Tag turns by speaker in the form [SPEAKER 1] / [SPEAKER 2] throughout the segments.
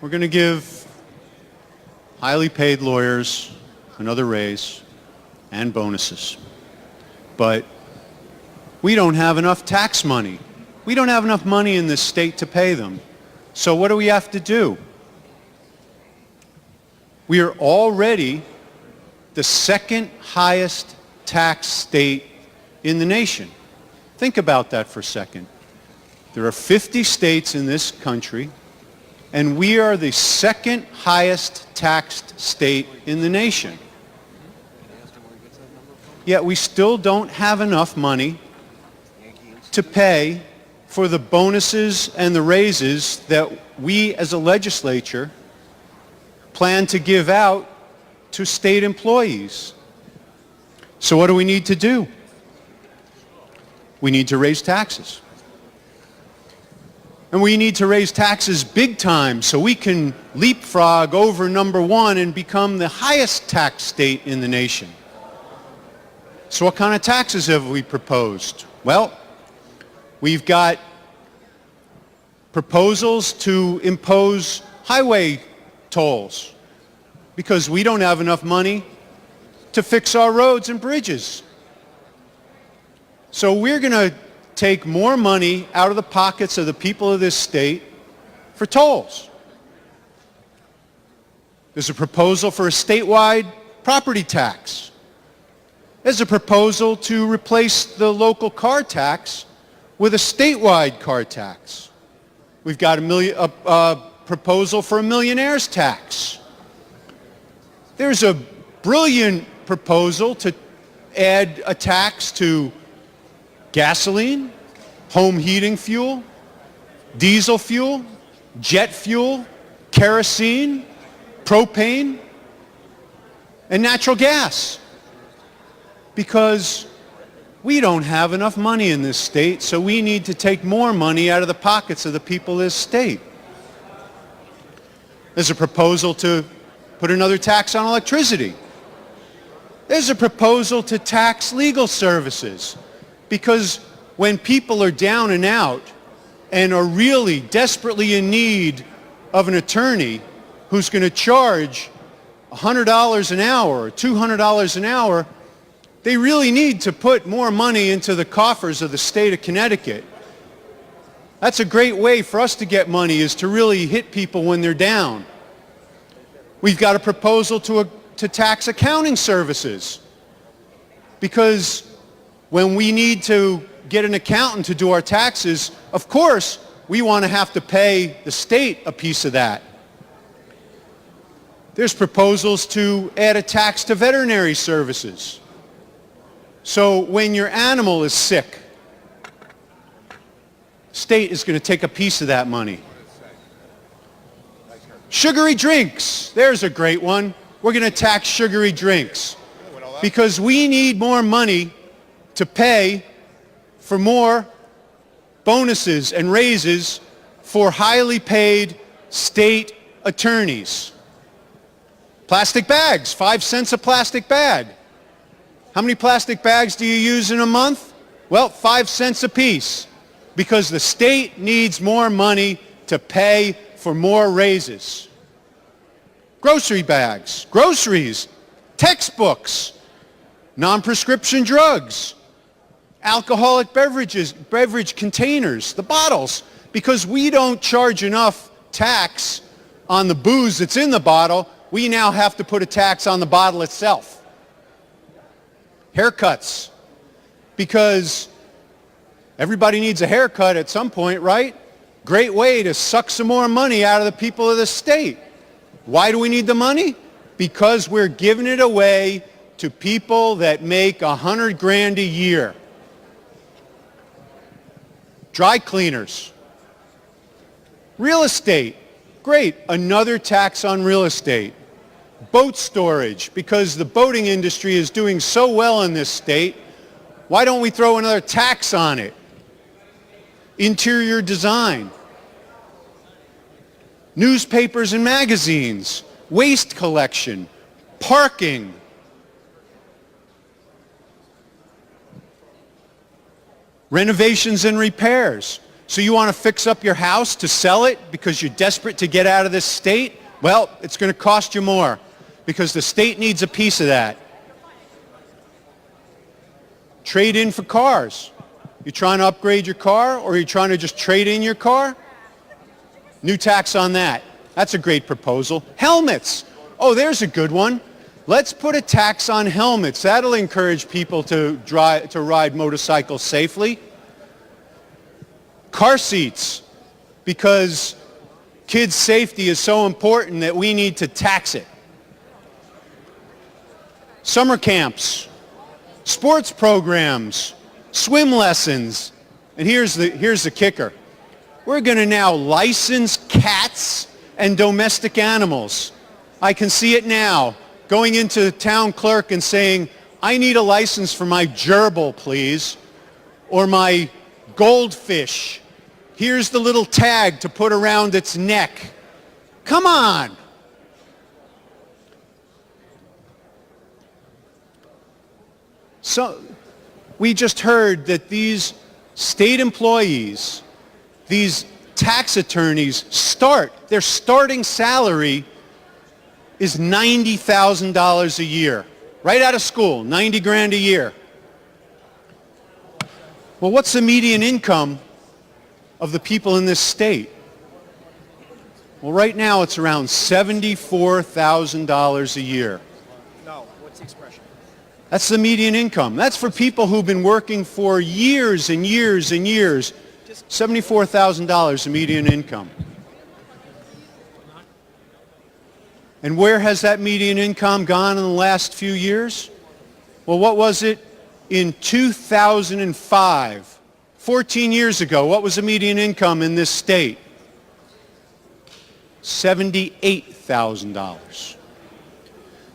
[SPEAKER 1] We're going to give highly paid lawyers another raise and bonuses. But we don't have enough tax money. We don't have enough money in this state to pay them. So what do we have to do? We are already the second highest tax state in the nation. Think about that for a second. There are 50 states in this country, and we are the second highest taxed state in the nation. Yet we still don't have enough money to pay for the bonuses and the raises that we as a legislature plan to give out to state employees. So what do we need to do? We need to raise taxes. And we need to raise taxes big time so we can leapfrog over number one and become the highest tax state in the nation. So what kind of taxes have we proposed? Well, we've got proposals to impose highway tolls because we don't have enough money to fix our roads and bridges. So we're going to take more money out of the pockets of the people of this state for tolls. There's a proposal for a statewide property tax. There's a proposal to replace the local car tax with a statewide car tax. We've got a proposal for a millionaire's tax. There's a brilliant proposal to add a tax to gasoline, home heating fuel, diesel fuel, jet fuel, kerosene, propane, and natural gas. Because we don't have enough money in this state, so we need to take more money out of the pockets of the people of this state. There's a proposal to put another tax on electricity. There's a proposal to tax legal services, because when people are down and out and are really desperately in need of an attorney who's going to charge $100 an hour or $200 an hour, they really need to put more money into the coffers of the state of Connecticut. That's a great way for us to get money, is to really hit people when they're down. We've got a proposal to tax accounting services, because when we need to get an accountant to do our taxes, of course, we want to have to pay the state a piece of that. There's proposals to add a tax to veterinary services. So when your animal is sick, the state is going to take a piece of that money. Sugary drinks, there's a great one. We're going to tax sugary drinks because we need more money to pay for more bonuses and raises for highly paid state attorneys. Plastic bags, 5 cents a plastic bag. How many plastic bags do you use in a month? Well, 5 cents a piece, because the state needs more money to pay for more raises. Grocery bags, groceries, textbooks, non-prescription drugs, alcoholic beverages, beverage containers, the bottles, because we don't charge enough tax on the booze that's in the bottle, we now have to put a tax on the bottle itself. Haircuts, because everybody needs a haircut at some point, right? Great way to suck some more money out of the people of the state. Why do we need the money? Because we're giving it away to people that make $100,000 a year. Dry cleaners. Real estate. Great, another tax on real estate. Boat storage, because the boating industry is doing so well in this state. Why don't we throw another tax on it? Interior design. Newspapers and magazines. Waste collection. Parking. Renovations and repairs. So you want to fix up your house to sell it because you're desperate to get out of this state? Well, it's going to cost you more because the state needs a piece of that. Trade in for cars. You trying to upgrade your car, or are you trying to just trade in your car? New tax on that. That's a great proposal. Helmets. Oh, there's a good one. Let's put a tax on helmets. That'll encourage people to ride motorcycles safely. Car seats, because kids' safety is so important that we need to tax it. Summer camps, sports programs, swim lessons. And here's the kicker. We're going to now license cats and domestic animals. I can see it now, going into the town clerk and saying, I need a license for my gerbil, please, or my goldfish. Here's the little tag to put around its neck. Come on. So we just heard that these state employees, these tax attorneys their starting salary is $90,000 a year. Right out of school, 90 grand a year. Well, what's the median income of the people in this state? Well, right now it's around $74,000 a year.
[SPEAKER 2] No, what's the expression?
[SPEAKER 1] That's the median income. That's for people who've been working for years and years and years. $74,000 the median income. And where has that median income gone in the last few years? Well, what was it in 2005? 14 years ago, what was the median income in this state? $78,000.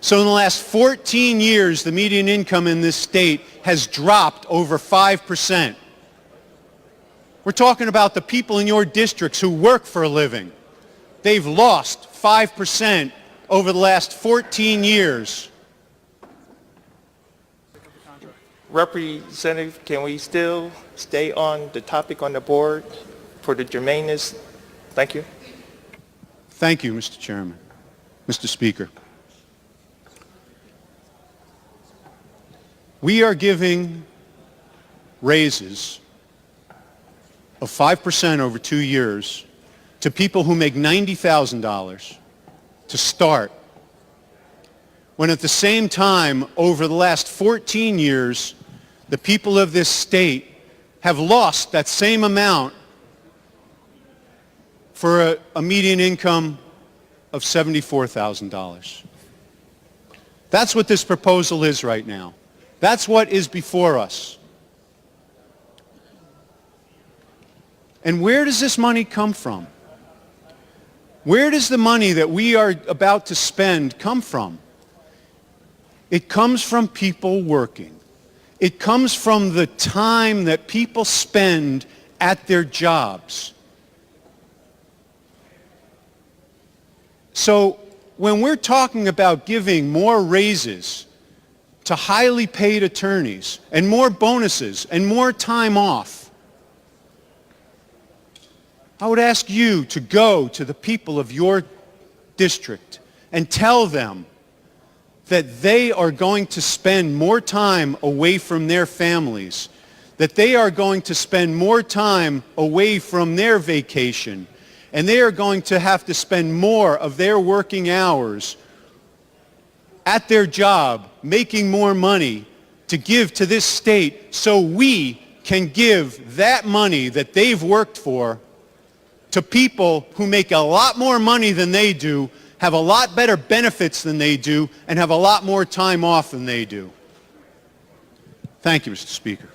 [SPEAKER 1] So in the last 14 years, the median income in this state has dropped over 5%. We're talking about the people in your districts who work for a living. They've lost 5% over the last 14 years.
[SPEAKER 2] Representative, can we still stay on the topic on the board for the germaneness? Thank you.
[SPEAKER 1] Thank you, Mr. Chairman. Mr. Speaker. We are giving raises of 5% over 2 years to people who make $90,000 to start, when at the same time, over the last 14 years, the people of this state have lost that same amount for a median income of $74,000. That's what this proposal is right now. That's what is before us. And where does this money come from? Where does the money that we are about to spend come from? It comes from people working. It comes from the time that people spend at their jobs. So when we're talking about giving more raises to highly paid attorneys and more bonuses and more time off, I would ask you to go to the people of your district and tell them that they are going to spend more time away from their families, that they are going to spend more time away from their vacation, and they are going to have to spend more of their working hours at their job, making more money to give to this state so we can give that money that they've worked for to people who make a lot more money than they do, have a lot better benefits than they do, and have a lot more time off than they do. Thank you, Mr. Speaker.